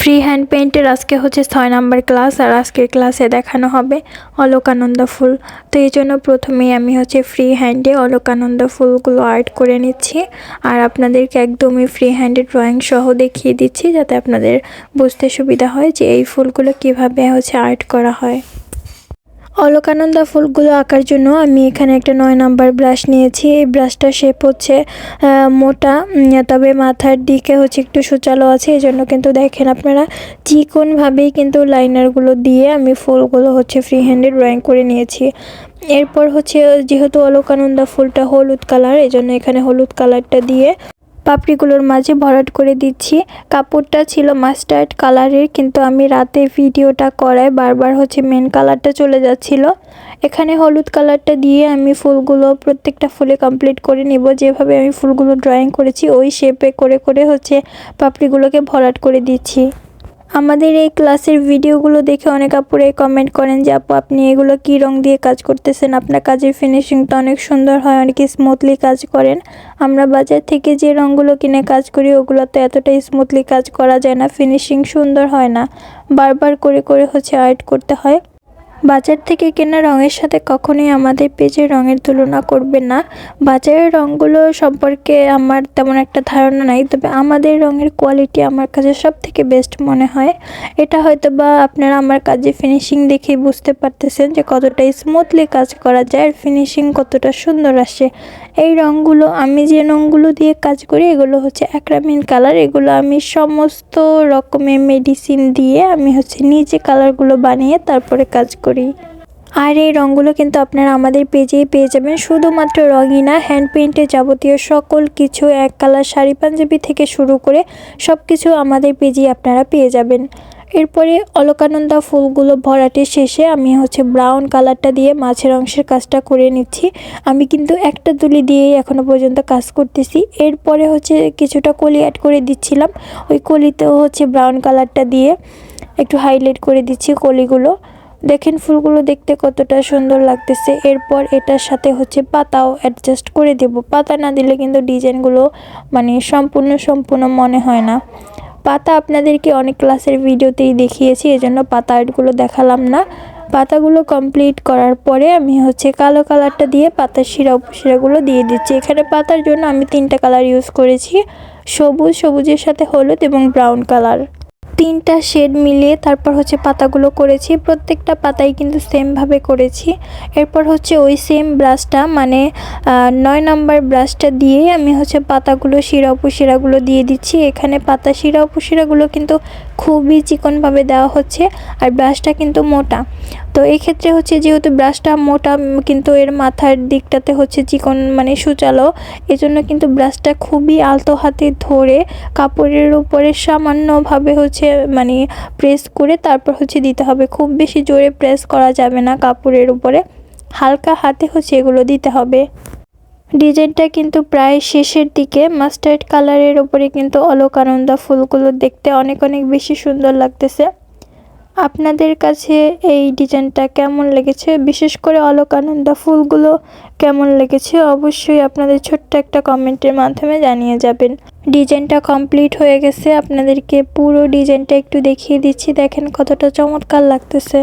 Free hand পেইন্টের আজকে হচ্ছে 6 number class. আর আজকের ক্লাসে দেখানো হবে অলকানন্দা ফুল। তো এই জন্য প্রথমেই আমি হচ্ছে ফ্রি হ্যান্ডে অলকানন্দা ফুলগুলো আর্ট করে নিচ্ছি। আর আপনাদেরকে একদমই ফ্রি হ্যান্ডে ড্রয়িং সহ দেখিয়ে দিচ্ছি, যাতে আপনাদের বুঝতে সুবিধা হয় যে এই ফুলগুলো কিভাবে হচ্ছে আর্ট করা হয়। অলকানন্দা ফুলগুলো আঁকার জন্য আমি এখানে একটা 9 নাম্বার ব্রাশ নিয়েছি। এই ব্রাশটার শেপ হচ্ছে মোটা, তবে মাথার দিকে হচ্ছে একটু সুচালো আছে। এই জন্য কিন্তু দেখেন আপনারা চিকনভাবেই কিন্তু লাইনারগুলো দিয়ে আমি ফুলগুলো হচ্ছে ফ্রি হ্যান্ডে ড্রয়িং করে নিয়েছি। এরপর হচ্ছে যেহেতু অলকানন্দা ফুলটা হলুদ কালার, এই জন্য এখানে হলুদ কালারটা দিয়ে পাপড়িগুলোর মাঝে ভরাট করে দিচ্ছি। কাপড়টা ছিল মাস্টার্ড কালারের, কিন্তু আমি রাতে ভিডিওটা করায় বারবার হচ্ছে মেন কালারটা চলে যাচ্ছিল। এখানে হলুদ কালারটা দিয়ে আমি ফুলগুলো প্রত্যেকটা ফুলে কমপ্লিট করে নিব। যেভাবে আমি ফুলগুলো ড্রয়িং করেছি ওই শেপে করে করে হচ্ছে পাপড়িগুলোকে ভরাট করে দিচ্ছি। আমাদের এই ক্লাসের ভিডিওগুলো দেখে অনেক আপুরাই কমেন্ট করেন যে আপু আপনি এগুলো কী রং দিয়ে কাজ করতেছেন, আপনার কাজের ফিনিশিংটা অনেক সুন্দর হয়, অনেকে স্মুথলি কাজ করেন। আমরা বাজার থেকে যে রঙগুলো কিনে কাজ করি ওগুলো তো এতটাই স্মুথলি কাজ করা যায় না, ফিনিশিং সুন্দর হয় না, বারবার করে করে হচ্ছে আর্ট করতে হয়। বাজার থেকে কেনা রঙের সাথে কখনোই আমাদের পেজের রঙের তুলনা করবেন না। বাজারের রঙগুলো সম্পর্কে আমার তেমন একটা ধারণা নাই, তবে আমাদের রঙের কোয়ালিটি আমার কাছে সব থেকে বেস্ট মনে হয়। এটা হয়তো বা আপনারা আমার কাজে ফিনিশিং দেখেই বুঝতে পারতেছেন যে কতটা স্মুথলি কাজ করা যায় আর ফিনিশিং কতটা সুন্দর আসে। এই রঙগুলো আমি যে রঙগুলো দিয়ে কাজ করি এগুলো হচ্ছে অ্যাক্রামিন কালার। এগুলো আমি সমস্ত রকমের মেডিসিন দিয়ে আমি হচ্ছে নিজে কালারগুলো বানিয়ে তারপরে কাজ করি। আর এই রঙগুলো কিন্তু আপনারা আমাদের পেজেই পেয়ে যাবেন। শুধুমাত্র রঙই না, হ্যান্ড পেইন্টের যাবতীয় সকল কিছু, এক কালার শাড়ি পাঞ্জাবি থেকে শুরু করে সব কিছু আমাদের পেজেই আপনারা পেয়ে যাবেন। এরপরে অলকানন্দা ফুলগুলো ভরাটের শেষে আমি হচ্ছে ব্রাউন কালারটা দিয়ে মাঝের অংশের কাজটা করে নিচ্ছি। আমি কিন্তু একটা তুলি দিয়েই এখনও পর্যন্ত কাজ করতেছি। এরপরে হচ্ছে কিছুটা কলি অ্যাড করে দিচ্ছিলাম, ওই কলিতেও হচ্ছে ব্রাউন কালারটা দিয়ে একটু হাইলাইট করে দিচ্ছি কলিগুলো। দেখেন ফুলগুলো দেখতে কতটা সুন্দর লাগতেছে। এরপর এটার সাথে হচ্ছে পাতাও অ্যাডজাস্ট করে দেব। পাতা না দিলে কিন্তু ডিজাইনগুলো মানে সম্পূর্ণ মনে হয় না। পাতা আপনাদেরকে অনেক ক্লাসের ভিডিওতেই দেখিয়েছি, এজন্য পাতা আর্টগুলো দেখালাম না। পাতাগুলো কমপ্লিট করার পরে আমি হচ্ছে কালো কালারটা দিয়ে পাতার শিরা উপশিরাগুলো দিয়ে দিচ্ছি। এখানে পাতার জন্য আমি 3টা কালার ইউজ করেছি, সবুজের সাথে হলুদ এবং ব্রাউন কালার। 3টা শেড মিলিয়ে তারপর হচ্ছে পাতাগুলো করেছি। প্রত্যেকটা পাতাই কিন্তু সেমভাবে করেছি। এরপর হচ্ছে ওই সেম ব্রাশটা মানে 9 নাম্বার ব্রাশটা দিয়েই আমি হচ্ছে পাতাগুলো শিরা উপশিরাগুলো দিয়ে দিচ্ছি। এখানে পাতা শিরা উপশিরাগুলো কিন্তু খুবই চিকনভাবে দেওয়া হচ্ছে, আর ব্রাশটা কিন্তু মোটা। তো এই ক্ষেত্রে হচ্ছে যেহেতু ব্রাশটা মোটা কিন্তু এর মাথার দিকটাতে হচ্ছে চিকন মানে সুচালো, এজন্য কিন্তু ব্রাশটা খুবই আলতো হাতে ধরে কাপড়ের উপরে সামান্যভাবে হচ্ছে মানে প্রেস করে তারপর হচ্ছে দিতে হবে। খুব বেশি জোরে প্রেস করা যাবে না, কাপড়ের উপরে হালকা হাতে হচ্ছে এগুলো দিতে হবে। ডিজাইনটা কিন্তু প্রায় শেষের দিকে। মাস্টার্ড কালারের উপরে কিন্তু অলকানন্দা ফুলগুলো দেখতে অনেক বেশি সুন্দর লাগতেছে। আপনাদের কাছে এই ডিজাইনটা কেমন লেগেছে, বিশেষ করে অলকানন্দা ফুলগুলো কেমন লেগেছে অবশ্যই আপনাদের ছোট্ট একটা কমেন্টের মাধ্যমে জানিয়ে যাবেন। ডিজাইনটা কমপ্লিট হয়ে গেছে, আপনাদেরকে পুরো ডিজাইনটা একটু দেখিয়ে দিচ্ছি। দেখেন কতটা চমৎকার লাগতেছে।